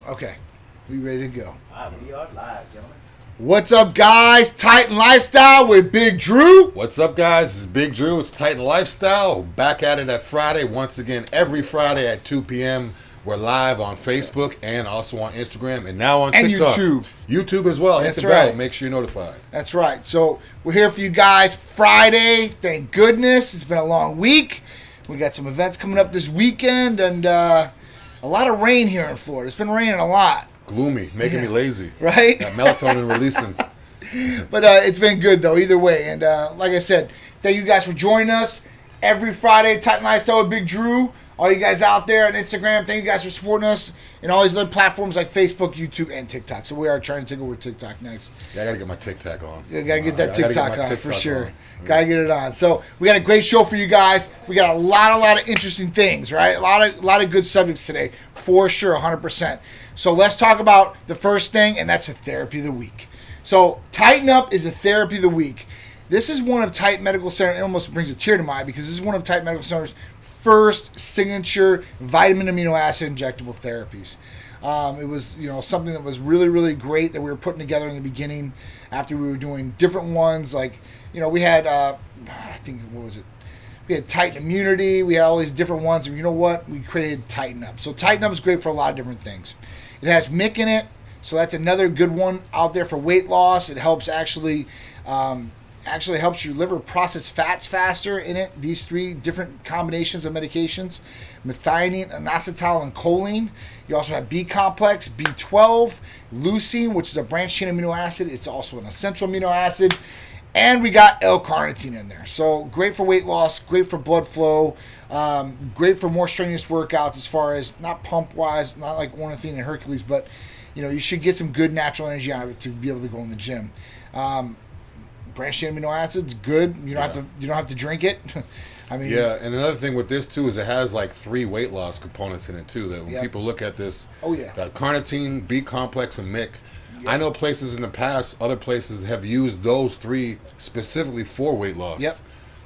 Okay, we ready to go. All right, we are live, gentlemen. What's up, guys? Titan Lifestyle with Big Dru. What's up, guys? It's Big Dru. It's Titan Lifestyle. Back at it at Friday. Once again, every Friday at 2 p.m. We're live on Facebook and also on Instagram and now on TikTok. And YouTube. YouTube as well. That's Hit the bell. right. Make sure you're notified. That's right. So we're here for you guys Friday. Thank goodness. It's been a long week. We got some events coming up this weekend and a lot of rain here in Florida. It's been raining a lot. Gloomy. Making me lazy. Right? That melatonin releasing. But it's been good, though, either way. And like I said, thank you guys for joining us every Friday. Titan Lifestyle with Big Dru. All you guys out there on Instagram, thank you guys for supporting us. And all these other platforms like Facebook, YouTube, and TikTok. So we are trying to take over TikTok next. Yeah, I got to get my TikTok on. You got to get that TikTok on for sure. On. Got to get it on. So we got a great show for you guys. We got a lot of interesting things, right? A lot of good subjects today, for sure, 100%. So let's talk about the first thing, and that's a therapy of the week. So Titan Up is a therapy of the week. This is one of Titan Medical Center. It almost brings a tear to my eye because this is one of Titan Medical Center's first signature vitamin amino acid injectable therapies. It was, something that was really, really great that we were putting together in the beginning after we were doing different ones. Like, we had, we had Titan Immunity. We had all these different ones. And you know what? We created Titan Up. So Titan Up is great for a lot of different things. It has MIC in it. So that's another good one out there for weight loss. It helps actually helps your liver process fats faster in it. These three different combinations of medications: methionine, inositol, and choline. You also have B complex, B12, leucine, which is a branched chain amino acid. It's also an essential amino acid. And we got L-Carnitine in there. So great for weight loss, great for blood flow, great for more strenuous workouts as far as not pump-wise, not like ornithine and Hercules, but you should get some good natural energy out of it to be able to go in the gym. Branched chain amino acids, good. You don't have to drink it. I mean, yeah, and another thing with this too is it has like 3 weight loss components in it too. That when people look at this, carnitine, B complex, and MIC. Yep. I know places in the past, other places have used those 3 specifically for weight loss. Yep.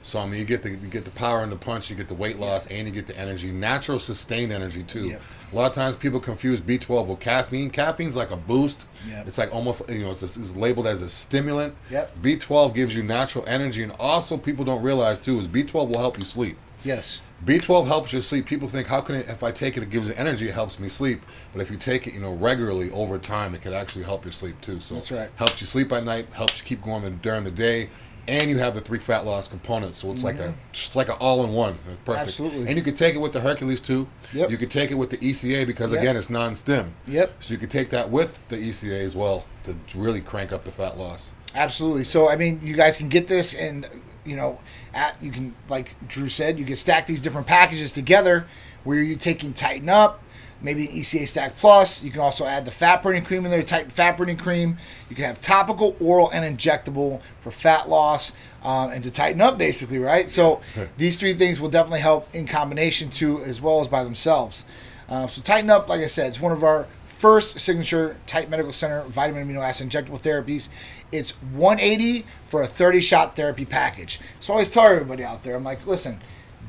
So I mean, you get the power and the punch, you get the weight loss, and you get the energy, natural sustained energy too. Yep. A lot of times people confuse B12 with caffeine. Caffeine's like a boost. Yep. It's like almost it's labeled as a stimulant. Yep. B12 gives you natural energy, and also people don't realize too is B12 will help you sleep. Yes. B12 helps you sleep. People think, how can it, if I take it, it gives it energy, it helps me sleep. But if you take it, regularly over time, it can actually help you sleep too. So that's right. Helps you sleep at night, helps you keep going during the day, and you have the 3 fat loss components. So it's like an all-in-one. Perfect. Absolutely. And you can take it with the Hercules too. Yep. You could take it with the ECA because again, it's non-stim. Yep. So you could take that with the ECA as well to really crank up the fat loss. Absolutely. So I mean, you guys can get this and you can, like Dru said, you can stack these different packages together where you're taking Titan Up, maybe an ECA Stack Plus. You can also add the fat burning cream in there, Titan fat burning cream. You can have topical, oral, and injectable for fat loss and to tighten up, basically, right? So these 3 things will definitely help in combination too, as well as by themselves. So Titan Up, like I said, it's one of our first signature Titan Medical Center vitamin amino acid injectable therapies. It's $180 for a 30-shot therapy package. So I always tell everybody out there, I'm like, listen,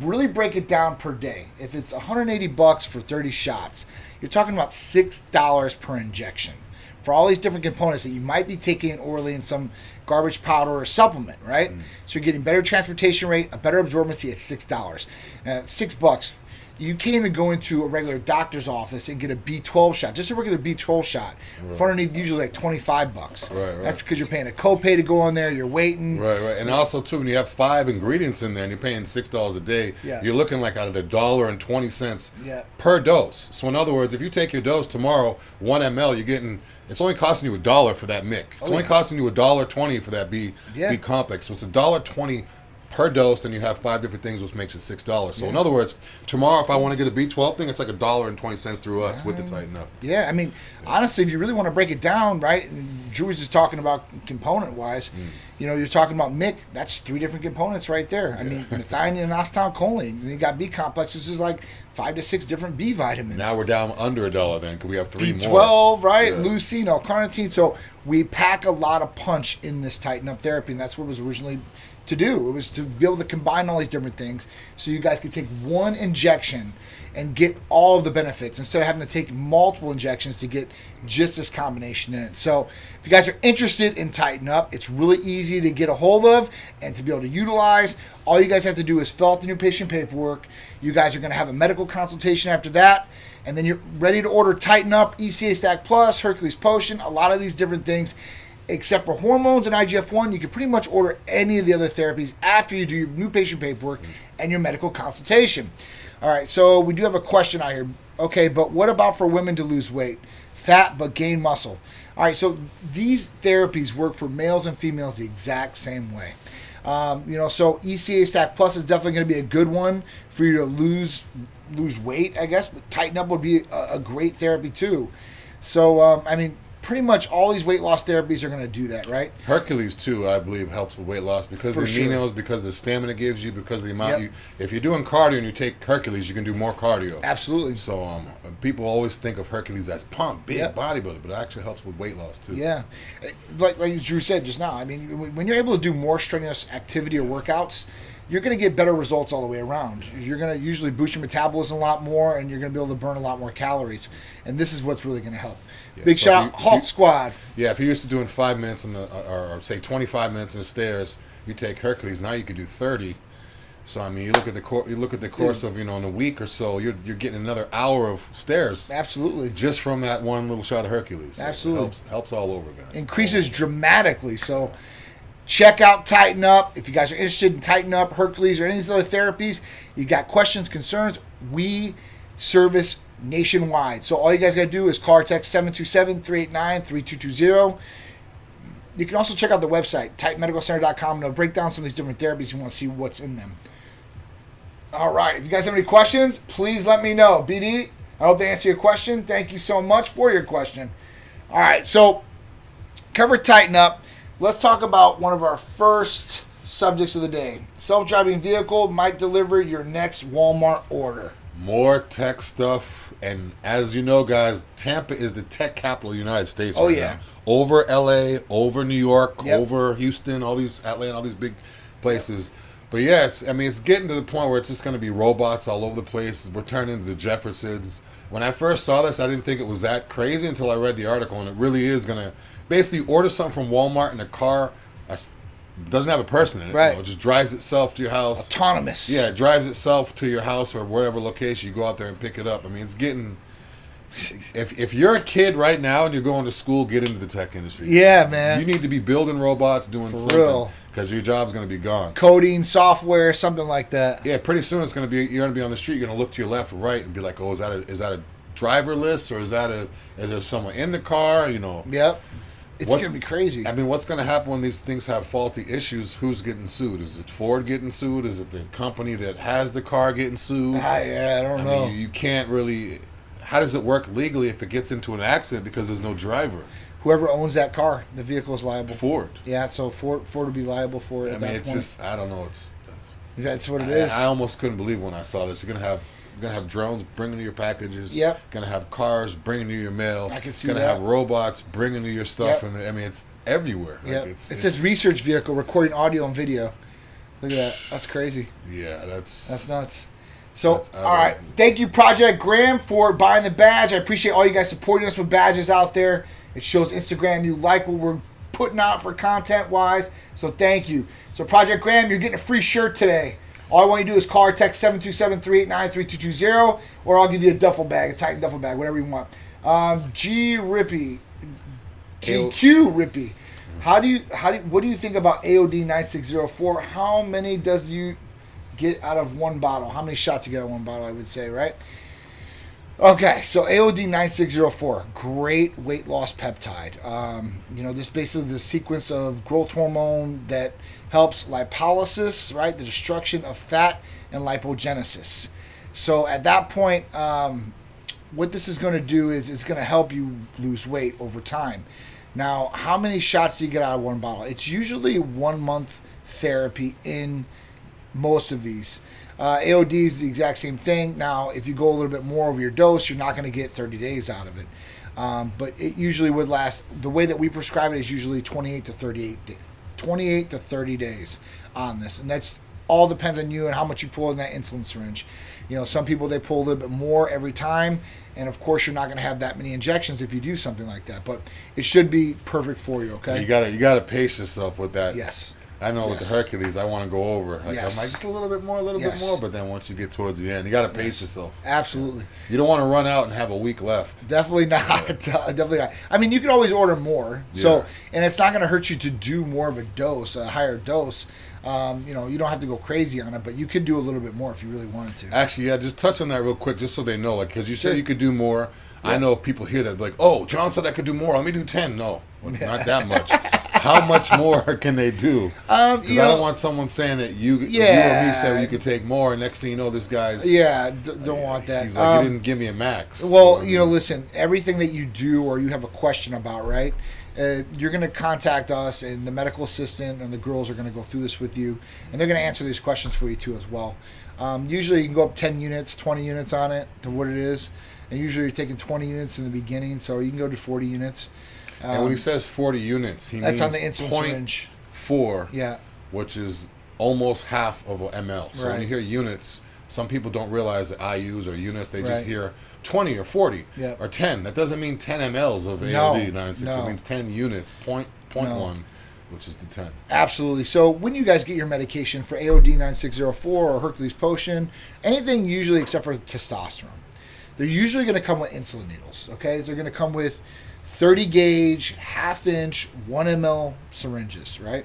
really break it down per day. If it's $180 for 30 shots, you're talking about $6 per injection for all these different components that you might be taking orally in some garbage powder or supplement, right? So you're getting better transportation rate, a better absorbency at $6. $6. You can't even go into a regular doctor's office and get a B12 shot, just a regular B12 shot. Right. For underneath, usually like $25. Right. That's because you're paying a copay to go in there. You're waiting. Right. And also too, when you have 5 ingredients in there and you're paying $6 a day, you're looking like out of $1.20 per dose. So in other words, if you take your dose tomorrow, 1 ml, you're getting. It's only costing you $1 for that MIC. It's only costing you $1.20 for that B complex. So it's $1.20 per dose, then you have 5 different things, which makes it $6. So in other words, tomorrow if I want to get a B12 thing, it's like $1.20 through us with the Titan Up. Yeah, I mean, honestly, if you really want to break it down, right, and Dru was just talking about component-wise, you're talking about MIC, that's 3 different components right there. I mean, methionine, inositol, choline. Then you got B complexes, is like 5 to 6 different B vitamins. Now we're down under $1 then, because we have 3 B12, more. B12, right, Leucine, L-Carnitine. So we pack a lot of punch in this Titan Up therapy, and that's what was originally to do. It was to be able to combine all these different things so you guys could take one injection and get all of the benefits instead of having to take multiple injections to get just this combination in it. So if you guys are interested in Titan Up, it's really easy to get a hold of and to be able to utilize. All you guys have to do is fill out the new patient paperwork. You guys are going to have a medical consultation after that, and then you're ready to order Titan Up, ECA Stack Plus, Hercules Potion, a lot of these different things. Except for hormones and IGF-1, you can pretty much order any of the other therapies after you do your new patient paperwork and your medical consultation. All right, so we do have a question out here. Okay, but what about for women to lose weight? Fat but gain muscle. All right, so these therapies work for males and females the exact same way. So ECA Stack Plus is definitely going to be a good one for you to lose weight, I guess. But Tighten Up would be a great therapy too. So, pretty much all these weight loss therapies are going to do that, right? Hercules too, I believe, helps with weight loss because of the aminos, because the stamina gives you, because of the amount if you're doing cardio and you take Hercules, you can do more cardio. Absolutely. So people always think of Hercules as pump, big bodybuilder, but it actually helps with weight loss too. Yeah, like Drew said just now. I mean, when you're able to do more strenuous activity or workouts, you're going to get better results all the way around. You're going to usually boost your metabolism a lot more, and you're going to be able to burn a lot more calories. And this is what's really going to help. Yeah, Big shout out, Hulk Squad. Yeah, if you're used to doing 5 minutes or say 25 minutes in the stairs, you take Hercules. Now you could do 30. So you look at the course of in a week or so, you're getting another hour of stairs. Absolutely. Just from that one little shot of Hercules. So absolutely. It helps all over, guys. Increases dramatically. So. Check out Tighten Up. If you guys are interested in Tighten Up, Hercules, or any of these other therapies, you got questions, concerns, we service nationwide. So all you guys got to do is call or text 727-389-3220. You can also check out the website, titanmedicalcenter.com, and it'll break down some of these different therapies. You want to see what's in them. All right. If you guys have any questions, please let me know. BD, I hope they answer your question. Thank you so much for your question. All right. So cover Tighten Up. Let's talk about one of our first subjects of the day. Self-driving vehicle might deliver your next Walmart order. More tech stuff. And as you know, guys, Tampa is the tech capital of the United States right now. Over LA, over New York, over Houston, all these Atlanta, all these big places. But yeah, it's getting to the point where it's just going to be robots all over the place. We're turning into the Jeffersons. When I first saw this, I didn't think it was that crazy until I read the article, and it really is going to basically order something from Walmart in a car. Doesn't have a person in it. Right. It just drives itself to your house. Autonomous. Yeah, it drives itself to your house or whatever location. You go out there and pick it up. It's getting... If you're a kid right now and you're going to school, get into the tech industry. Yeah, man. You need to be building robots, doing something, because your job's going to be gone. Coding, software, something like that. Yeah, pretty soon you're going to be on the street. You're going to look to your left, right, and be like, "Oh, is that a driverless, or is there someone in the car?" Yep. It's going to be crazy. What's going to happen when these things have faulty issues? Who's getting sued? Is it Ford getting sued? Is it the company that has the car getting sued? I don't know. You can't really... How does it work legally if it gets into an accident because there's no driver? Whoever owns that car, the vehicle is liable. Ford. Yeah, so Ford would be liable for it. I don't know. That's what it is. I almost couldn't believe when I saw this. You're gonna have drones bringing you your packages. Yep. Gonna have cars bringing you your mail. I can see that. Gonna have robots bringing you your stuff, yep. and it's everywhere. Yeah. It's this research vehicle recording audio and video. Look at that. That's crazy. Yeah, that's nuts. So, all right. Thank you, Project Graham, for buying the badge. I appreciate all you guys supporting us with badges out there. It shows Instagram you like what we're putting out for content-wise. So, thank you. So, Project Graham, you're getting a free shirt today. All I want you to do is call or text 727-389-3220, or I'll give you a duffel bag, a Titan duffel bag, whatever you want. GQ Rippy. What do you think about AOD 9604? How many does you get out of one bottle? How many shots you get out of one bottle, I would say, right? Okay, so AOD 9604, great weight loss peptide. This basically the sequence of growth hormone that helps lipolysis, right? The destruction of fat and lipogenesis. So at that point, what this is going to do is it's going to help you lose weight over time. Now, how many shots do you get out of one bottle? It's usually 1 month therapy in most of these. AOD is the exact same thing. Now, if you go a little bit more over your dose, you're not going to get 30 days out of it. But it usually would last, the way that we prescribe it is usually 28 to 28 to 30 days on this. And that's all depends on you and how much you pull in that insulin syringe. You know, some people, they pull a little bit more every time. And, of course, you're not going to have that many injections if you do something like that. But it should be perfect for you, okay? You gotta pace yourself with that. Yes. I know with the Hercules, I want to go over. Like, I'm like, just a little bit more, bit more. But then once you get towards the end, you got to pace yourself. Absolutely. You don't want to run out and have a week left. Definitely not. Definitely not. I mean, you can always order more. So, and it's not going to hurt you to do more of a dose, a higher dose. You know, you don't have to go crazy on it, but you could do a little bit more if you really wanted to. Actually, just touch on that real quick, just so they know. Like, because you said you could do more. Yeah. I know if people hear that, like, oh, John said I could do more. Let me do 10. No, not that much. How much more can they do? Because I don't want someone saying that you or me said you could take more, and next thing you know, this guy's... don't want that. He's like, you didn't give me a max. Well, you know, listen, everything that you do or you have a question about, right, you're going to contact us, and the medical assistant and the girls are going to go through this with you, and they're going to answer these questions for you, too, as well. Usually you can go up 10 units, 20 units on it to what it is, and usually you're taking 20 units in the beginning, so you can go to 40 units. And when he says 40 units, he that's means on the insulin syringe. 0.4, which is almost half of an ml. So when you hear units, some people don't realize that IUs or units. They just hear 20 or 40 or 10. That doesn't mean 10 mLs of AOD 96. It means 10 units, 0.1, which is the 10. Absolutely. So when you guys get your medication for AOD 9604 or Hercules Potion, anything usually except for testosterone, they're usually going to come with insulin needles. Okay, so they're going to come with 30 gauge, half-inch, 1 ml syringes, right?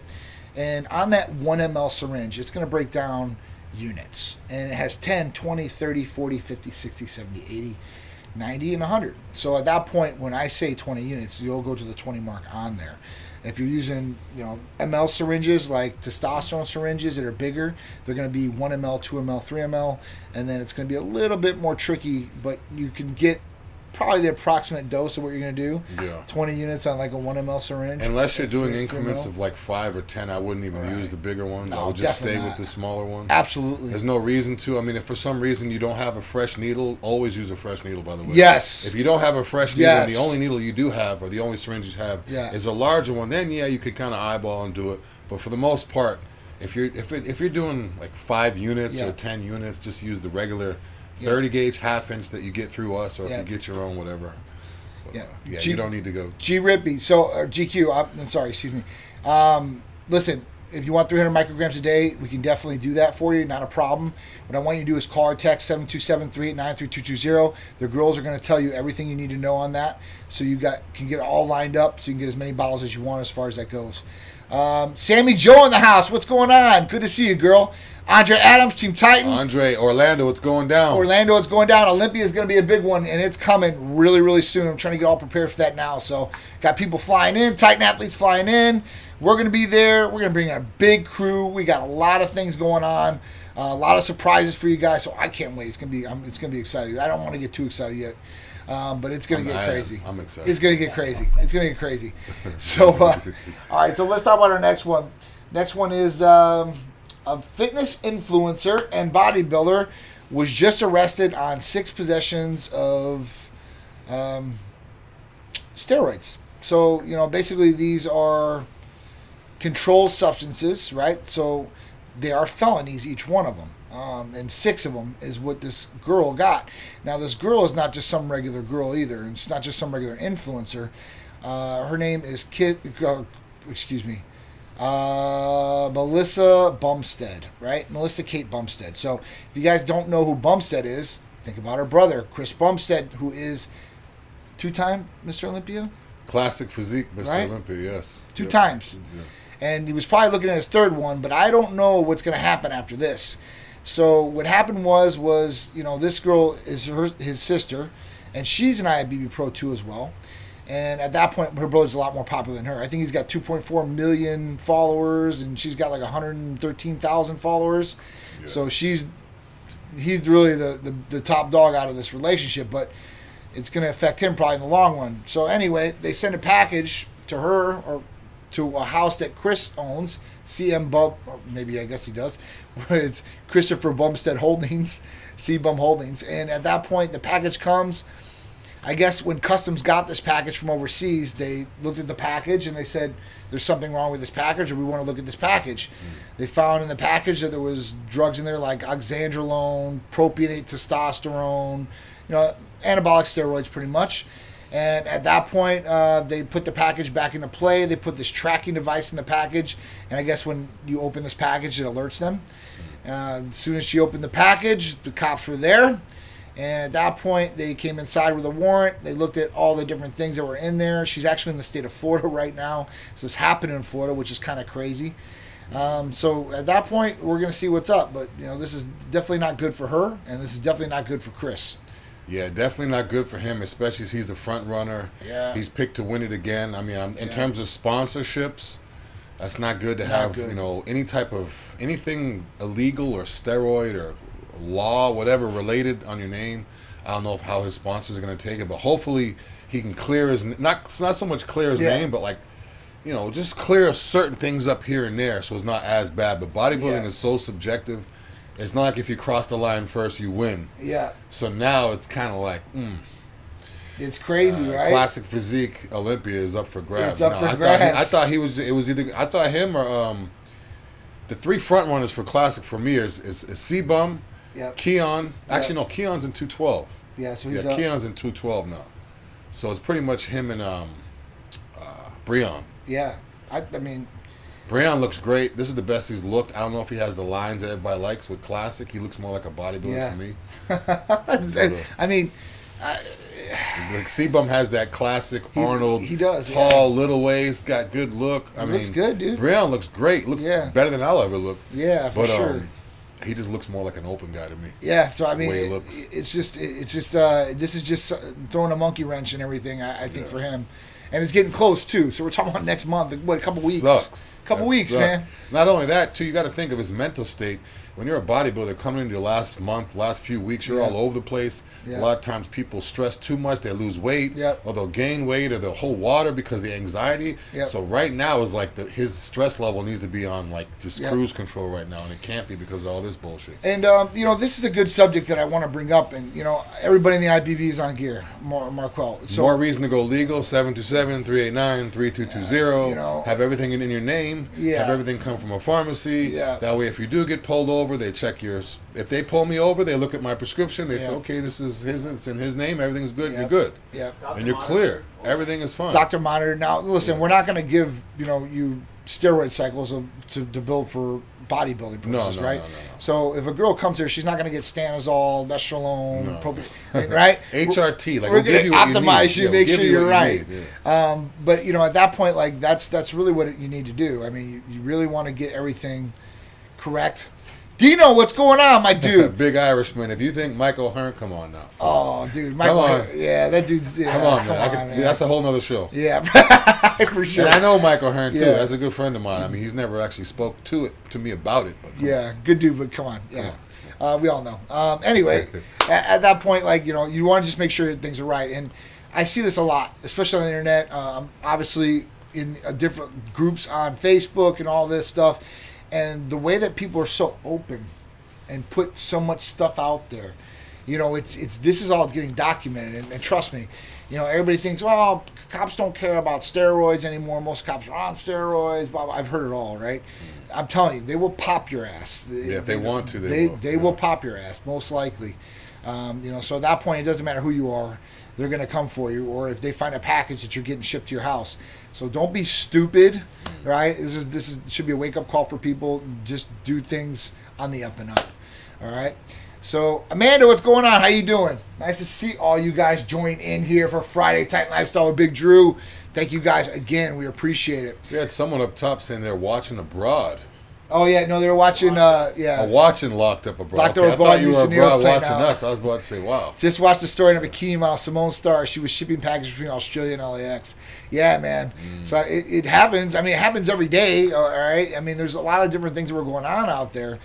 And on that 1 ml syringe, it's going to break down units. And it has 10, 20, 30, 40, 50, 60, 70, 80, 90, and 100. So at that point, when I say 20 units, you'll go to the 20 mark on there. If you're using, you know, ml syringes like testosterone syringes that are bigger, they're going to be 1 ml, 2 ml, 3 ml, and then it's going to be a little bit more tricky, but you can get probably the approximate dose of what you're going to do. 20 units on like a 1 ml syringe. Unless you're doing increments of like 5 or 10, I wouldn't even use the bigger ones. I would just stay with the smaller ones. Absolutely. There's no reason to. I mean, if for some reason you don't have a fresh needle, always use a fresh needle, by the way. Yes. If you don't have a fresh needle, and the only needle you do have, or the only syringe you have, is a larger one, then you could kind of eyeball and do it. But for the most part, if you're doing like 5 units or 10 units, just use the regular 30 gauge half-inch that you get through us, or if you get your own, whatever. But, you don't need to go. G-Rippy, GQ, I'm sorry, excuse me. Listen, if you want 300 micrograms a day, we can definitely do that for you, not a problem. What I want you to do is call or text 727-389-3220. The girls are going to tell you everything you need to know on that, so you can get it all lined up, so you can get as many bottles as you want as far as that goes. Sammy Joe in the house, what's going on? Good to see you, girl. Andre Adams, Team Titan. Andre, Orlando, it's going down. Olympia is going to be a big one, and it's coming really, really soon. I'm trying to get all prepared for that now. So, got people flying in, Titan athletes flying in. We're going to be there. We're going to bring in a big crew. We got a lot of things going on, a lot of surprises for you guys. So, I can't wait. It's going to be exciting. I don't want to get too excited yet. But it's going to get crazy. I'm excited. It's going to get crazy. So, all right. So let's talk about our next one. Next one is a fitness influencer and bodybuilder was just arrested on 6 possessions of steroids. So, you know, basically these are controlled substances, right? So they are felonies, each one of them. And 6 of them is what this girl got. Now, this girl is not just some regular girl either. And it's not just some regular influencer. Her name is Melissa Bumstead, right? Melissa Kate Bumstead. So if you guys don't know who Bumstead is, think about her brother, Chris Bumstead, who is 2-time Mr. Olympia. Classic physique, Mr. Olympia, yes. 2 times. Yeah. And he was probably looking at his 3rd one, but I don't know what's going to happen after this. So what happened was you know, this girl is his sister, and she's an IFBB Pro too as well. And at that point, her brother's a lot more popular than her. I think he's got 2.4 million followers, and she's got like 113,000 followers. Yeah. So he's really the top dog out of this relationship, but it's going to affect him probably in the long run. So anyway, they send a package to her or to a house that Chris owns, CM Bum, or maybe I guess he does. It's Christopher Bumstead Holdings, C-Bum Holdings. And at that point, the package comes. I guess when Customs got this package from overseas, they looked at the package and they said, there's something wrong with this package, or we want to look at this package. They found in the package that there was drugs in there like oxandrolone, propionate testosterone, anabolic steroids pretty much. And at that point, they put the package back into play. They put this tracking device in the package. And I guess when you open this package, it alerts them. As soon as she opened the package, the cops were there. And at that point, they came inside with a warrant. They looked at all the different things that were in there. She's actually in the state of Florida right now. So this happened in Florida, which is kind of crazy. So at that point, we're going to see what's up. But, this is definitely not good for her. And this is definitely not good for Chris. Yeah, definitely not good for him, especially as he's the front runner. Yeah. He's picked to win it again. I mean, in terms of sponsorships, that's not good to have, any type of anything illegal or steroid or law, whatever related on your name. I don't know how his sponsors are going to take it, but hopefully he can clear it's not so much clear his name, but just clear certain things up here and there so it's not as bad. But bodybuilding is so subjective. It's not like if you cross the line first, you win. Yeah. So now it's kind of like, it's crazy, right? Classic physique Olympia is up for grabs. It's up for grabs. I thought him or the three front runners for classic for me is C-Bum, Keon. Actually, no, Keon's in 212. Yeah, so he's up. Keon's in 212 now. So it's pretty much him and Breon. Yeah. I mean, Breon looks great. This is the best he's looked. I don't know if he has the lines that everybody likes with classic. He looks more like a bodybuilder to me. I mean, like C-Bum has that classic Arnold. He does. Tall, little waist, got good look. I mean, looks good, dude. Breon looks great. Looks better than I'll ever look. Yeah, for sure. He just looks more like an open guy to me. Yeah, so I mean, the way he looks. It's just this is just throwing a monkey wrench and everything. I think for him. And it's getting close, too. So we're talking about next month. What, a couple weeks? Sucks. Couple weeks, man. Not only that, too, you got to think of his mental state. When you're a bodybuilder coming into your last month, last few weeks, you're all over the place. A lot of times people stress too much. They lose weight, or they'll gain weight, or they'll hold water because of the anxiety. So right now is like his stress level needs to be on like just cruise control right now, and it can't be because of all this bullshit. And, this is a good subject that I want to bring up. And, everybody in the IBV is on gear, Marquel. So, more reason to go legal, 727-389-3220. Have everything in your name. Have everything come from a pharmacy. That way, if you do get pulled over, they check yours. If they pull me over, they look at my prescription. They say, okay, this is it's in his name. Everything's good. You're good. And you're clear. Everything is fine. Doctor monitor. Now, listen, we're not going to give you steroid cycles to build for bodybuilding purposes, right? No. So if a girl comes here, she's not going to get stanozol, mestrolone, right? HRT, we're going to optimize you, make sure you're right. But at that point, like that's really what you need to do. I mean, you really want to get everything correct. Dino, what's going on, my dude? Big Irishman. If you think Michael Hearn, come on now. Oh, dude. Michael Hearn. Yeah, that dude's... Yeah, come on, man. That's a whole nother show. Yeah, for sure. And I know Michael Hearn, too. That's a good friend of mine. I mean, he's never actually spoke to me about it. But good dude, but come on. Yeah. We all know. Anyway, at that point, you want to just make sure things are right. And I see this a lot, especially on the internet. Obviously, in different groups on Facebook and all this stuff. And the way that people are so open and put so much stuff out there, this is all getting documented. And trust me, everybody thinks, well, cops don't care about steroids anymore. Most cops are on steroids. Blah, blah. I've heard it all, right? I'm telling you, they will pop your ass. Yeah, if they want to, they will. They will pop your ass, most likely. So at that point, it doesn't matter who you are. They're going to come for you, or if they find a package that you're getting shipped to your house. So don't be stupid, right? This should be a wake-up call for people. Just do things on the up and up, all right? So, Amanda, what's going on? How you doing? Nice to see all you guys join in here for Friday Titan Lifestyle with Big Dru. Thank you guys again. We appreciate it. We had someone up top saying they're watching abroad. Oh, yeah. No, they were watching, watching Locked Up Abroad. I thought you were abroad watching us. I was about to say, wow. Just watched the story of Akeem on Simone Starr. She was shipping packages between Australia and LAX. Yeah, man. So it happens. I mean, it happens every day, all right? I mean, there's a lot of different things that were going on out there,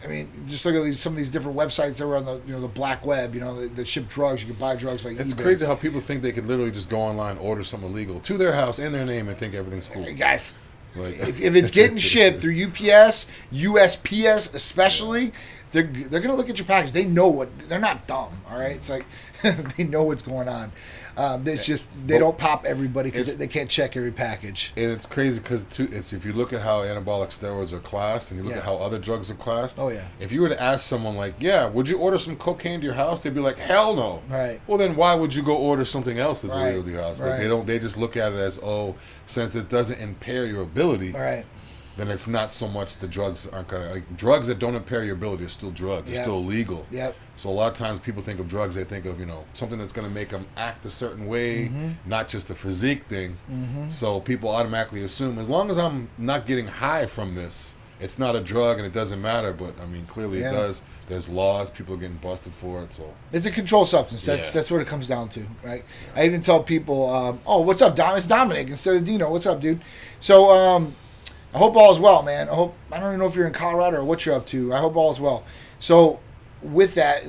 I mean, just look at some of these different websites that were on the the black web, that ship drugs. You can buy drugs like it's eBay. Crazy how people think they can literally just go online, order something illegal to their house in their name, and think everything's cool. Hey, guys, if it's getting shipped through UPS, USPS especially, they're gonna look at your package. They know they're not dumb. All right, it's like they know what's going on. It's just they don't pop everybody because they can't check every package. And it's crazy because if you look at how anabolic steroids are classed and you look at how other drugs are classed. Oh yeah. If you were to ask someone like, yeah, would you order some cocaine to your house? They'd be like, hell no. Right. Well, then why would you go order something else that's right. illegal to your house? But they don't. They just look at it as, oh, since it doesn't impair your ability. Right. Then it's not so much the drugs aren't gonna drugs that don't impair your ability are still drugs. They're still illegal. Yep. So a lot of times people think of drugs, they think of something that's gonna make them act a certain way, not just a physique thing. So people automatically assume as long as I'm not getting high from this, it's not a drug and it doesn't matter. But I mean, clearly it does. There's laws. People are getting busted for it. So it's a controlled substance. That's what it comes down to, right? I even tell people, "Oh, what's up, Dom? It's Dominic instead of Dino. What's up, dude?" So I hope all is well, man. I don't even know if you're in Colorado or what you're up to. I hope all is well. So with that,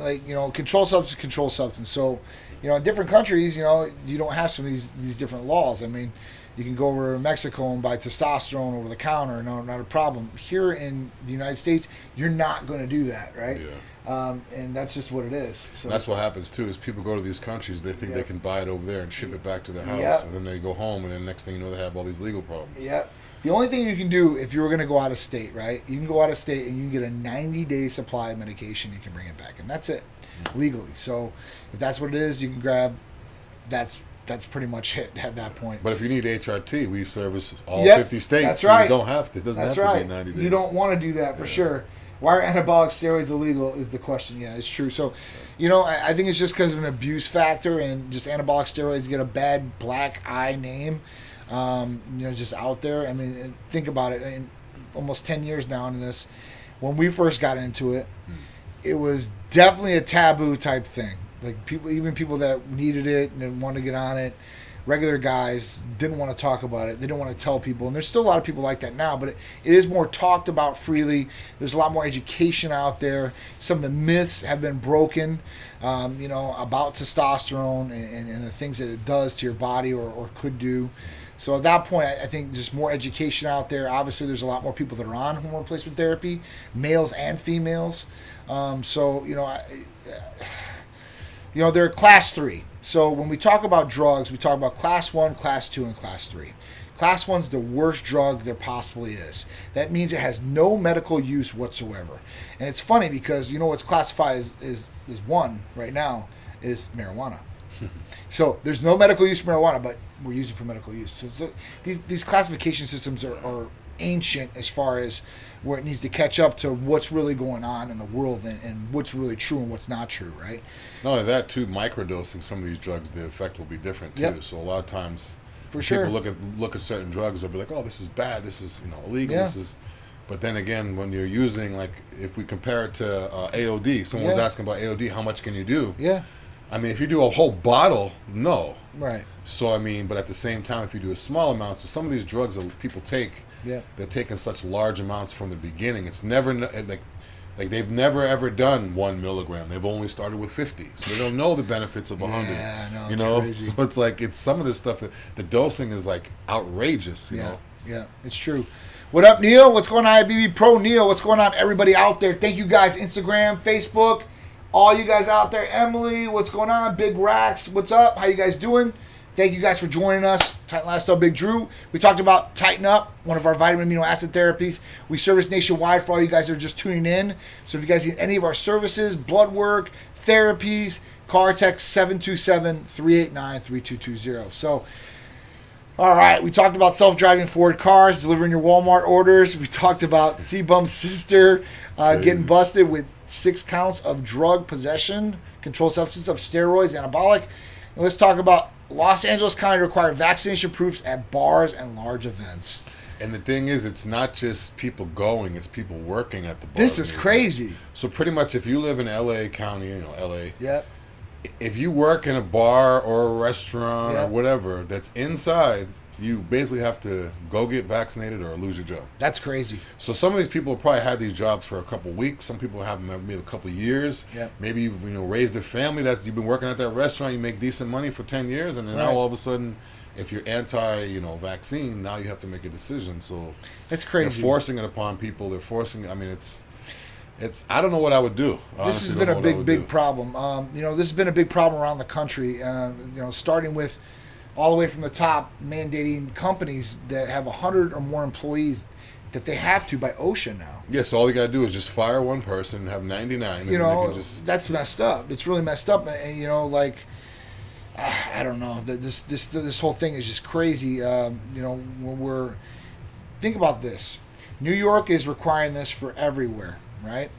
controlled substance. So, in different countries, you don't have some of these different laws. I mean, you can go over to Mexico and buy testosterone over the counter, not a problem. Here in the United States, you're not going to do that, right? Yeah. And that's just what it is. So that's what happens too. Is people go to these countries, they think they can buy it over there and ship it back to their house, and then they go home, and then next thing you know, they have all these legal problems. Yep. The only thing you can do if you were going to go out of state, right? You can go out of state and you can get a 90-day supply of medication. You can bring it back, and that's it, legally. So if that's what it is, you can grab. That's pretty much it at that point. But if you need HRT, we service all 50 states. That's right. So you don't have to. It doesn't have to be 90 days. You don't want to do that for sure. Why are anabolic steroids illegal is the question. Yeah, it's true. So, I think it's just because of an abuse factor, and just anabolic steroids get a bad black eye name. Just out there. I mean, think about it. I mean, almost 10 years now into this. When we first got into it, it was definitely a taboo type thing. Like even people that needed it and wanted to get on it, regular guys didn't want to talk about it. They didn't want to tell people. And there's still a lot of people like that now, but it is more talked about freely. There's a lot more education out there. Some of the myths have been broken, about testosterone and the things that it does to your body or could do. So at that point, I think there's more education out there. Obviously, there's a lot more people that are on hormone replacement therapy, males and females. They're class 3. So when we talk about drugs, we talk about class 1, class 2, and class 3. Class 1 is the worst drug there possibly is. That means it has no medical use whatsoever. And it's funny because what's classified as 1 right now is marijuana. So there's no medical use for marijuana, but we're using it for medical use. So these classification systems are ancient as far as where it needs to catch up to what's really going on in the world and what's really true and what's not true, right? Not only that, too, microdosing some of these drugs, the effect will be different, too. Yep. So a lot of times people look at certain drugs, they'll be like, oh, this is bad, this is illegal, this is... But then again, when you're using, like, if we compare it to AOD, someone's asking about AOD, how much can you do? Yeah. I mean, if you do a whole bottle, no. Right. So, I mean, but at the same time, if you do a small amount, so some of these drugs that people take, they're taking such large amounts from the beginning. It's never, like they've never ever done 1 milligram. They've only started with 50. So they don't know the benefits of 100. Yeah, no, crazy. So it's like, it's some of this stuff that the dosing is like outrageous, you know? Yeah, it's true. What up, Neil? What's going on, IBB Pro? Neil, what's going on, everybody out there? Thank you guys, Instagram, Facebook. All you guys out there, Emily, what's going on? Big Racks, what's up? How you guys doing? Thank you guys for joining us. Titan Lifestyle, Big Dru. We talked about Titan Up, one of our vitamin amino acid therapies. We service nationwide for all you guys that are just tuning in. So if you guys need any of our services, blood work, therapies, call text 727-389-3220. So, all right, we talked about self-driving Ford cars, delivering your Walmart orders. We talked about C-Bum's sister getting busted with 6 counts of drug possession, controlled substance of steroids, anabolic. And let's talk about Los Angeles County required vaccination proofs at bars and large events. And the thing is, it's not just people going, it's people working at the bar. This is crazy. So pretty much if you live in LA County, LA. Yep. If you work in a bar or a restaurant or whatever that's inside, you basically have to go get vaccinated or lose your job. That's crazy. So some of these people probably had these jobs for a couple of weeks. Some people have them maybe a couple of years. Yep. Maybe you've raised a family. You've been working at that restaurant. You make decent money for 10 years, and then now all of a sudden, if you're anti vaccine, now you have to make a decision. So that's crazy. They're forcing it upon people. They're forcing. I mean, it's I don't know what I would do. This has been a big problem. This has been a big problem around the country. Starting with all the way from the top, mandating companies that have 100 or more employees that they have to by OSHA now. Yeah, so all you got to do is just fire one person and have 99. That's messed up. It's really messed up. And, I don't know. This whole thing is just crazy. Think about this. New York is requiring this for everywhere, right?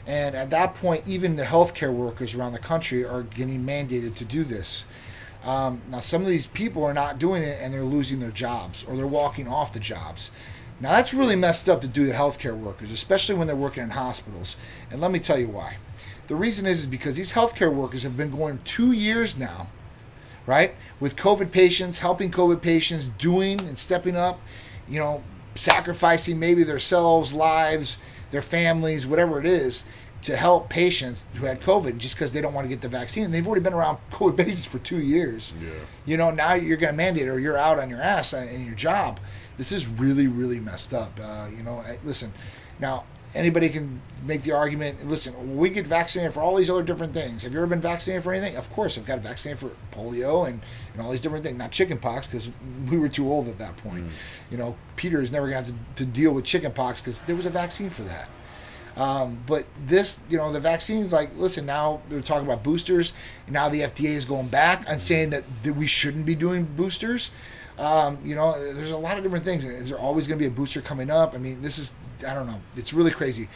And at that point, even the healthcare workers around the country are getting mandated to do this. Now, some of these people are not doing it, and they're losing their jobs, or they're walking off the jobs. Now, that's really messed up to do the healthcare workers, especially when they're working in hospitals. And let me tell you why. The reason is because these healthcare workers have been going 2 years now, right, with COVID patients, helping COVID patients, doing and stepping up, sacrificing maybe themselves, lives, their families, whatever it is, to help patients who had COVID just because they don't want to get the vaccine. And they've already been around COVID patients for 2 years. Yeah. Now you're going to mandate, or you're out on your ass in your job. This is really, really messed up. Listen, now anybody can make the argument, listen, we get vaccinated for all these other different things. Have you ever been vaccinated for anything? Of course, I've got vaccinated for polio and all these different things. Not chicken pox, because we were too old at that point. Peter is never going to have to deal with chicken pox because there was a vaccine for that. But this, the vaccines, listen, now they're talking about boosters. Now the FDA is going back and saying that we shouldn't be doing boosters. There's a lot of different things. Is there always going to be a booster coming up? I mean, I don't know. It's really crazy.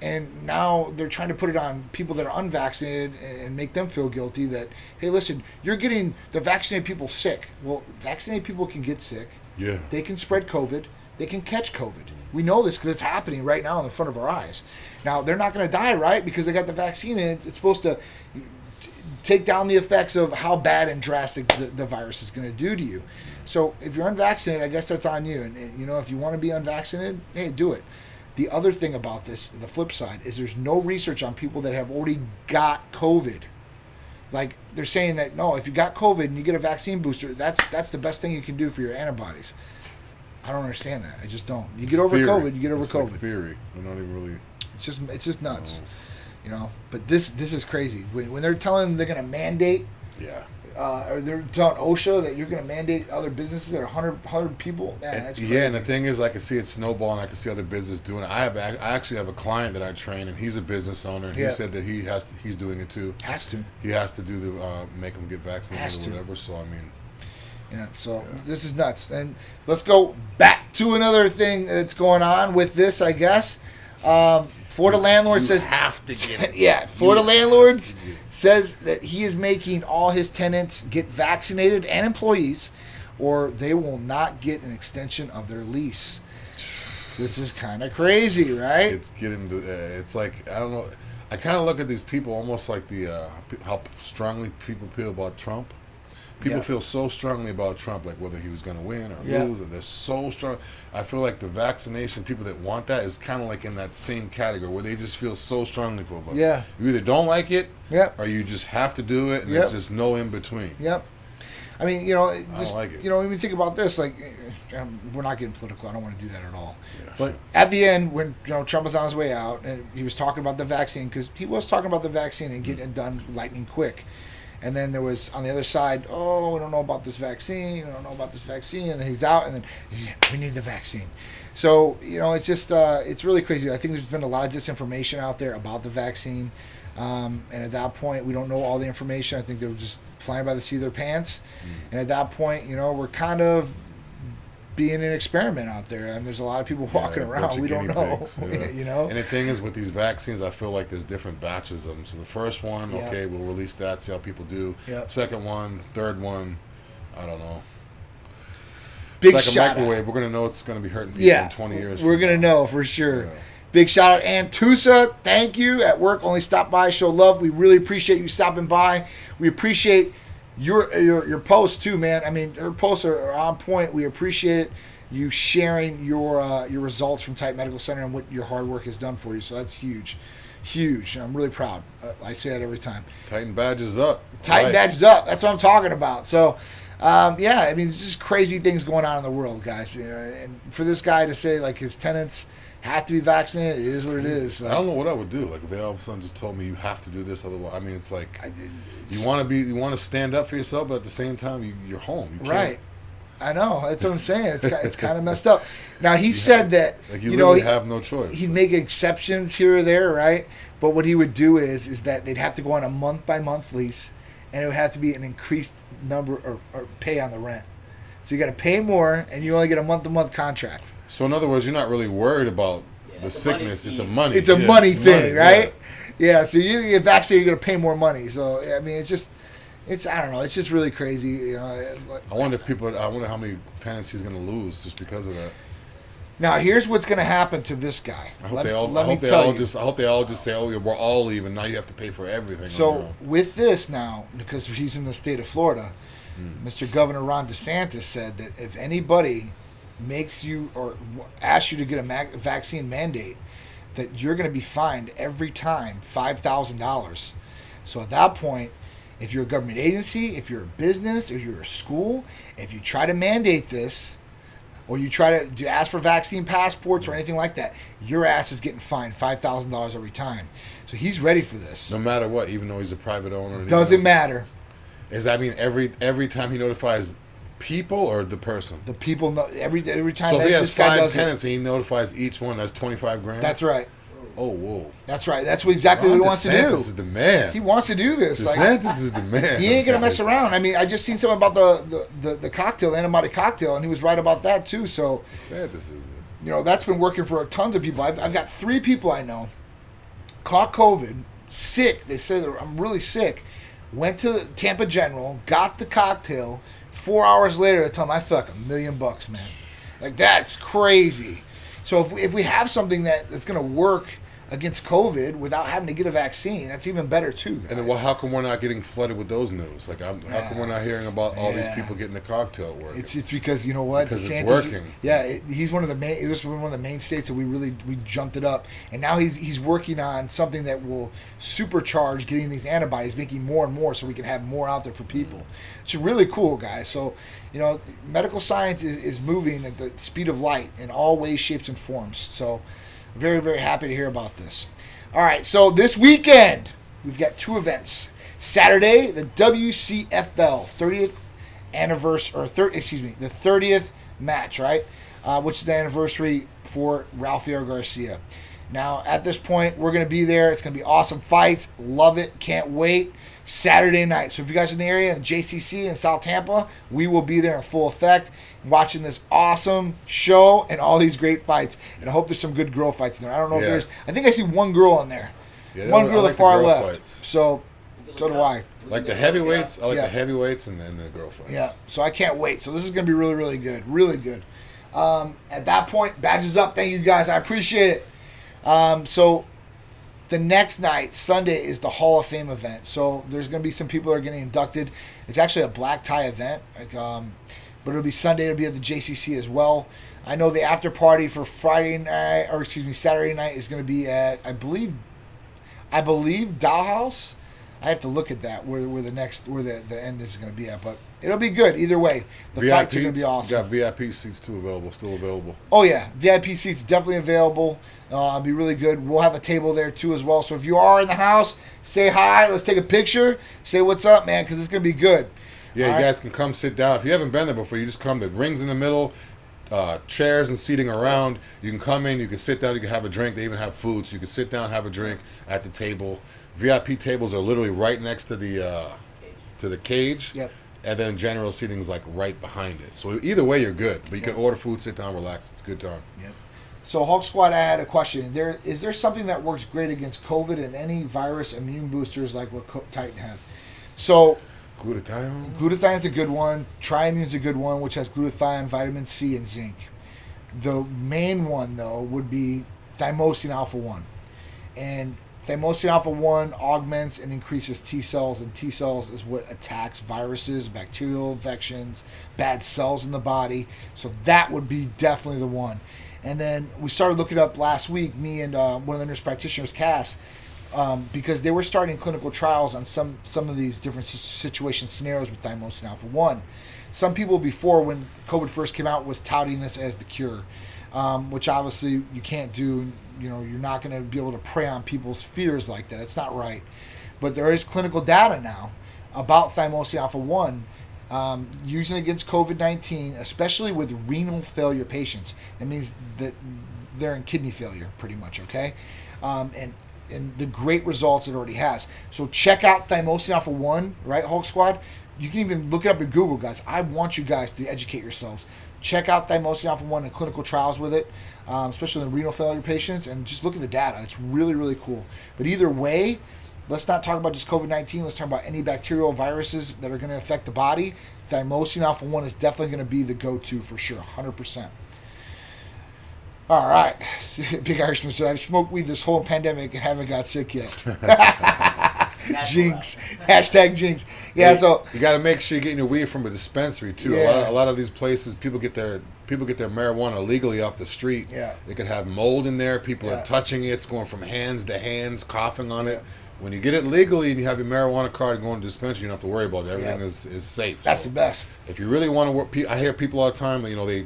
And now they're trying to put it on people that are unvaccinated and make them feel guilty that, hey, listen, you're getting the vaccinated people sick. Well, vaccinated people can get sick. Yeah. They can spread COVID. They can catch COVID. We know this because it's happening right now in front of our eyes. Now, they're not going to die, right, because they got the vaccine, and it's supposed to take down the effects of how bad and drastic the virus is going to do to you. So if you're unvaccinated, I guess that's on you. And if you want to be unvaccinated, hey, do it. The other thing about this, the flip side, is there's no research on people that have already got COVID. They're saying that, no, if you got COVID and you get a vaccine booster, that's the best thing you can do for your antibodies. I don't understand that. I just don't. You get over COVID, you get over COVID. Like theory. We're not even really. It's just nuts. But this is crazy. When they're telling them they're going to mandate. Yeah. Or they're telling OSHA that you're going to mandate other businesses that are 100 people. Man, that's crazy. Yeah, and the thing is, I can see it snowballing. I can see other businesses doing it. I actually have a client that I train, and he's a business owner. He said that he's doing it too. Has to. He has to do make them get vaccinated or whatever. So I mean. This is nuts. And let's go back to another thing that's going on with this, I guess. Florida landlord says have to get it. Yeah, Florida landlords says that he is making all his tenants get vaccinated and employees, or they will not get an extension of their lease. This is kind of crazy, right? It's getting it's like, I don't know. I kind of look at these people almost like how strongly people feel about Trump. People feel so strongly about Trump, like whether he was going to win or lose, and they're so strong. I feel like the vaccination, people that want that, is kind of like in that same category where they just feel so strongly for it. Yeah. You either don't like it, or you just have to do it, and there's just no in between. Yep. I mean, I don't like it. When you think about this, we're not getting political. I don't want to do that at all. Yeah. But at the end, when Trump was on his way out, and he was talking about the vaccine, because he was talking about the vaccine and getting it done lightning quick. And then there was, on the other side, we don't know about this vaccine. And then he's out, and then, we need the vaccine. So, it's just, it's really crazy. I think there's been a lot of disinformation out there about the vaccine. And at that point, we don't know all the information. I think they were just flying by the seat of their pants. And at that point, we're kind of being an experiment out there, and there's a lot of people walking around. We don't know, pigs, And the thing is, with these vaccines, I feel like there's different batches of them. So the first one, we'll release that, see how people do. Second one, third one, I don't know. Big it's like a shout microwave. out. We're gonna know it's gonna be hurting people in 20 years. We're gonna know for sure. Big shout out, Antusa. Thank you. At work, only stop by, show love. We really appreciate you stopping by. We appreciate your posts too, man. I mean, your posts are on point. We appreciate you sharing your results from Titan Medical Center and what your hard work has done for you. So that's huge. I'm really proud. I say that every time. Titan badges up. Titan badges up. That's what I'm talking about. So, I mean, there's just crazy things going on in the world, guys. And for this guy to say, like, his tenants have to be vaccinated. It is what it is. I don't know what I would do. Like if they all of a sudden just told me you have to do this, otherwise, I mean, it's like you want to stand up for yourself, but at the same time, you're home. You right. I know. That's what I'm saying. It's kind of messed up. Now he said that you literally have no choice. He'd make exceptions here or there, right? But what he would do is that they'd have to go on a month by month lease, and it would have to be an increased number or pay on the rent. So you got to pay more, and you only get a month to month contract. So in other words, you're not really worried about the sickness. It's a money. It's a money thing, right? Yeah. So you get vaccinated, you're gonna pay more money. So I mean, I don't know. It's just really crazy. You know. I wonder how many tenants he's gonna lose just because of that. Now here's what's gonna happen to this guy. I hope they all just say, "Oh, we're all leaving." Now you have to pay for everything. So with this now, because he's in the state of Florida, Mr. Governor Ron DeSantis said that if anybody makes you or asks you to get a vaccine mandate, that you're going to be fined every time $5,000. So at that point, if you're a government agency, if you're a business, if you're a school, if you try to mandate this, or you try to ask for vaccine passports or anything like that, your ass is getting fined $5,000 every time. So he's ready for this. No matter what, even though he's a private owner. Doesn't matter. Does that mean every time he notifies people or the person? The people know every time. So if he has 5 tenants and he notifies each one, that's $25,000. That's right. Oh, whoa. That's right. That's exactly what he wants to do. DeSantis is the man. He wants to do this. DeSantis is the man. He ain't gonna mess around. I mean, I just seen something about the cocktail, the antibiotic cocktail, and he was right about that too. So DeSantis is that's been working for tons of people. I've got 3 people I know caught COVID, sick. They said I'm really sick. Went to Tampa General, got the cocktail. 4 hours later, they tell him I feel like $1 million, man. Like that's crazy. So if we have something that's going to work against COVID without having to get a vaccine, that's even better too, guys. And then, how come we're not getting flooded with those news? Like, how come we're not hearing about all these people getting the cocktail working? It's because you know what? Because DeSantis, it's working. Yeah, he's one of the main. It was one of the main states that we jumped it up, and now he's working on something that will supercharge getting these antibodies, making more and more, so we can have more out there for people. It's really cool, guys. So, medical science is moving at the speed of light in all ways, shapes, and forms. So. Very, very happy to hear about this. All right, so this weekend, we've got 2 events. Saturday, the WCFL 30th anniversary, the 30th match, right? Which is the anniversary for Rafael Garcia. Now, at this point, we're going to be there. It's going to be awesome fights. Love it. Can't wait. Saturday night. So if you guys are in the area, in JCC in South Tampa, we will be there in full effect watching this awesome show and all these great fights. And I hope there's some good girl fights in there. I don't know if there's. I think I see one girl in there. Yeah, one girl like at the far girl left. Fights. So do I. Like the heavyweights. I like the heavyweights and then the girl fights. Yeah. So I can't wait. So this is going to be really, really good. Really good. At that point, badges up. Thank you guys. I appreciate it. So the next night, Sunday, is the Hall of Fame event. So there's going to be some people that are getting inducted. It's actually a black tie event, but it'll be Sunday. It'll be at the JCC as well. I know the after party for Saturday night is going to be at I believe Dollhouse. I have to look at that where the end is going to be at, but it'll be good either way. The fights are going to be awesome. Got VIP seats too still available. Oh yeah, VIP seats definitely available. It'll be really good. We'll have a table there too as well. So if you are in the house, say hi. Let's take a picture. Say what's up, man, because it's going to be good. Yeah, you guys can come sit down. If you haven't been there before, you just come. The ring's in the middle, chairs and seating around. You can come in. You can sit down. You can have a drink. They even have food, so you can sit down, have a drink at the table. VIP tables are literally right next to the cage. Yep. And then general seating is like right behind it. So either way, you're good. But you can order food, sit down, relax. It's a good time. Yep. So Hulk Squad, I had a question. Is there something that works great against COVID and any virus immune boosters like what Titan has? So glutathione's a good one. Triimmune's a good one, which has glutathione, vitamin C, and zinc. The main one though would be thymosin alpha-1, and thymosin alpha-1 augments and increases T cells, and T cells is what attacks viruses, bacterial infections, bad cells in the body. So that would be definitely the one. And then we started looking up last week, me and one of the nurse practitioners, Cass, because they were starting clinical trials on some of these different situation scenarios with thymosin alpha-1. Some people before, when COVID first came out, was touting this as the cure. which obviously you can't do. You know, you're not going to be able to prey on people's fears like that. It's not right. But there is clinical data now about thymosin alpha-1 using against COVID-19, especially with renal failure patients. That means that they're in kidney failure pretty much, okay? And the great results it already has. So check out thymosin alpha-1, right, Hulk Squad? You can even look it up in Google, guys. I want you guys to educate yourselves. Check out thymosin alpha-1 and clinical trials with it, especially in renal failure patients, and just look at the data. It's really, really cool. But either way, let's not talk about just COVID-19. Let's talk about any bacterial viruses that are going to affect the body. Thymosin alpha-1 is definitely going to be the go-to for sure, 100%. All right. Big Irishman said, I've smoked weed this whole pandemic and haven't got sick yet. Jinx. Hashtag jinx. Yeah, so you got to make sure you're getting your weed from a dispensary too. Yeah. A lot of these places, people get their marijuana illegally off the street. Yeah. They could have mold in there. People are touching it. It's going from hands to hands, coughing on it. When you get it legally and you have your marijuana card going to the dispensary, you don't have to worry about it. Everything is safe. That's the best. If you really want to work, I hear people all the time. You know, they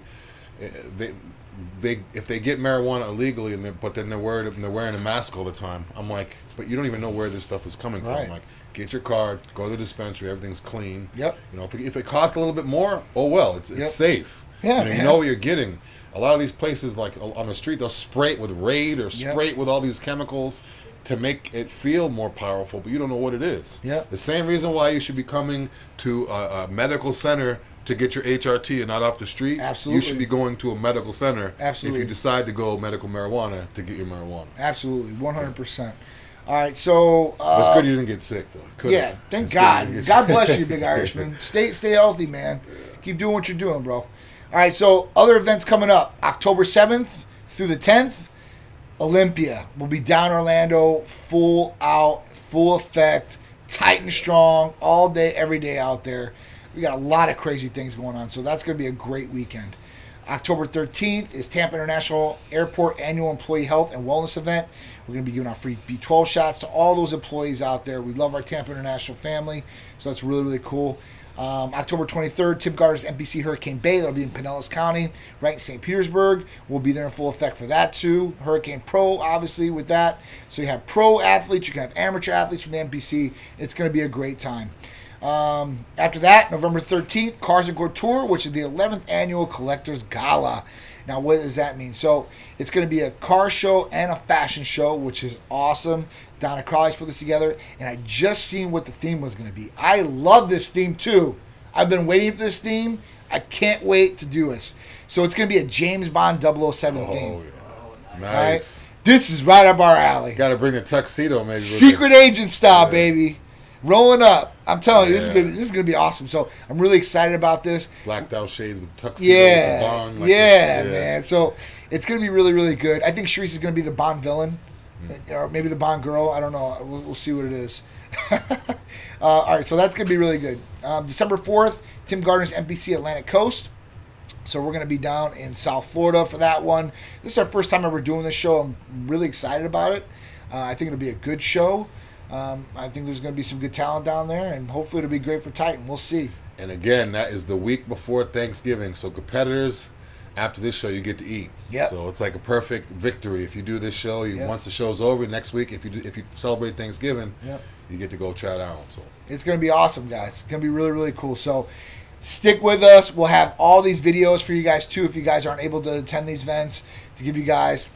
if they get marijuana illegally but then they're wearing a mask all the time. I'm like, but you don't even know where this stuff is coming from. Like, get your card, go to the dispensary, everything's clean. Yep. You know, if it costs a little bit more, oh well, it's safe. Yeah, you know what you're getting. A lot of these places, like on the street, they'll spray it with Raid or spray it with all these chemicals to make it feel more powerful, but you don't know what it is. Yeah. The same reason why you should be coming to a medical center to get your HRT and not off the street. Absolutely. You should be going to a medical center. Absolutely. If you decide to go medical marijuana to get your marijuana. Absolutely, 100%. All right, so it's good you didn't get sick though. Thank God. God bless you, Big Irishman. Stay healthy, man. Keep doing what you're doing, bro. All right, so other events coming up. October 7th through the 10th, Olympia. We'll be down in Orlando, full out, full effect, tight and strong, all day, every day out there. We got a lot of crazy things going on, so that's going to be a great weekend. October 13th is Tampa International Airport Annual Employee Health and Wellness Event. We're going to be giving out free B12 shots to all those employees out there. We love our Tampa International family, so that's really, really cool. October 23rd, Tim Gardner's NPC Hurricane Bay. That'll be in Pinellas County, right in St. Petersburg. We'll be there in full effect for that too. Hurricane Pro, obviously, with that. So you have pro athletes, you can have amateur athletes from the NPC. It's going to be a great time. After that, November 13th, Cars and Couture, which is the 11th annual Collectors Gala. Now, what does that mean? So it's going to be a car show and a fashion show, which is awesome. Donna Crowley's put this together, and I just seen what the theme was going to be. I love this theme too. I've been waiting for this theme. I can't wait to do this. So it's going to be a James Bond 007 theme. Yeah. Nice. Right? This is right up our alley. Got to bring a tuxedo, maybe. Secret agent style, baby. Rolling up. I'm telling you, this is gonna be awesome. So I'm really excited about this. Blacked out shades with tuxedo with the Bond. Like man. So it's gonna be really, really good. I think Sharice is gonna be the Bond villain, or maybe the Bond girl. I don't know. We'll see what it is. All right, so that's gonna be really good. December 4th, Tim Gardner's NPC Atlantic Coast. So we're gonna be down in South Florida for that one. This is our first time ever doing this show. I'm really excited about it. I think it'll be a good show. I think there's going to be some good talent down there, and hopefully it'll be great for Titan. We'll see. And again, that is the week before Thanksgiving. So competitors, after this show, you get to eat. Yep. So it's like a perfect victory. If you do this show, once the show's over, next week, if you celebrate Thanksgiving, you get to go try it out. So it's going to be awesome, guys. It's going to be really, really cool. So stick with us. We'll have all these videos for you guys, too, if you guys aren't able to attend these events, to give you guys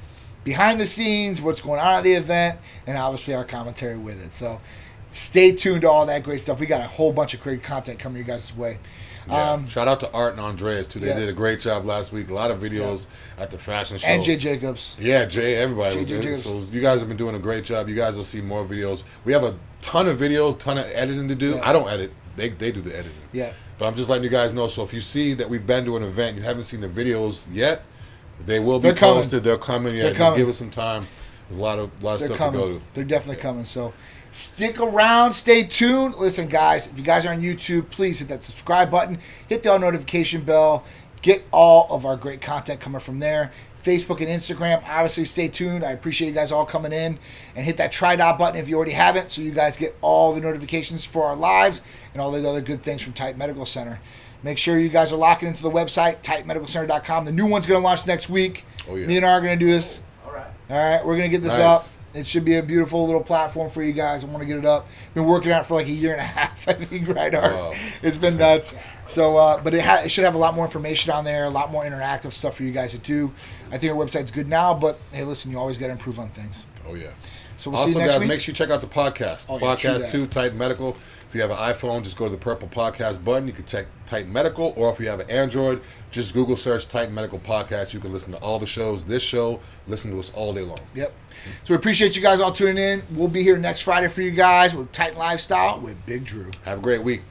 behind the scenes, what's going on at the event, and obviously our commentary with it. So stay tuned to all that great stuff. We got a whole bunch of great content coming your guys' way. Shout out to Art and Andreas, too. They did a great job last week. A lot of videos at the fashion show. And Jay Jacobs. Yeah, Jay, everybody was Jay there. So you guys have been doing a great job. You guys will see more videos. We have a ton of videos, ton of editing to do. I don't edit. They do the editing. Yeah. But I'm just letting you guys know. So if you see that we've been to an event and you haven't seen the videos yet, they will be posted. They're coming. Yeah, just give us some time. There's a lot of stuff to go to. They're definitely coming. So stick around. Stay tuned. Listen, guys, if you guys are on YouTube, please hit that subscribe button. Hit the all notification bell. Get all of our great content coming from there. Facebook and Instagram, obviously stay tuned. I appreciate you guys all coming in. And hit that try-dot button if you already haven't, so you guys get all the notifications for our lives and all the other good things from Titan Medical Center. Make sure you guys are locking into the website, titanmedicalcenter.com. The new one's going to launch next week. Oh, yeah. Me and I are going to do this. All right, we're going to get this up. It should be a beautiful little platform for you guys. I want to get it up. Been working on it for like a year and a half, I think, right, Art? Wow. It's been nuts. So, but it should have a lot more information on there, a lot more interactive stuff for you guys to do. I think our website's good now, but hey, listen, you always got to improve on things. Oh, yeah. So we'll see you next guys, week. make sure you check out the podcast. Oh, yeah, Podcast 2, Titan Medical. If you have an iPhone, just go to the purple podcast button. You can check Titan Medical. Or if you have an Android, just Google search Titan Medical Podcast. You can listen to all the shows. This show, listen to us all day long. Yep. So we appreciate you guys all tuning in. We'll be here next Friday for you guys with Titan Lifestyle with Big Dru. Have a great week.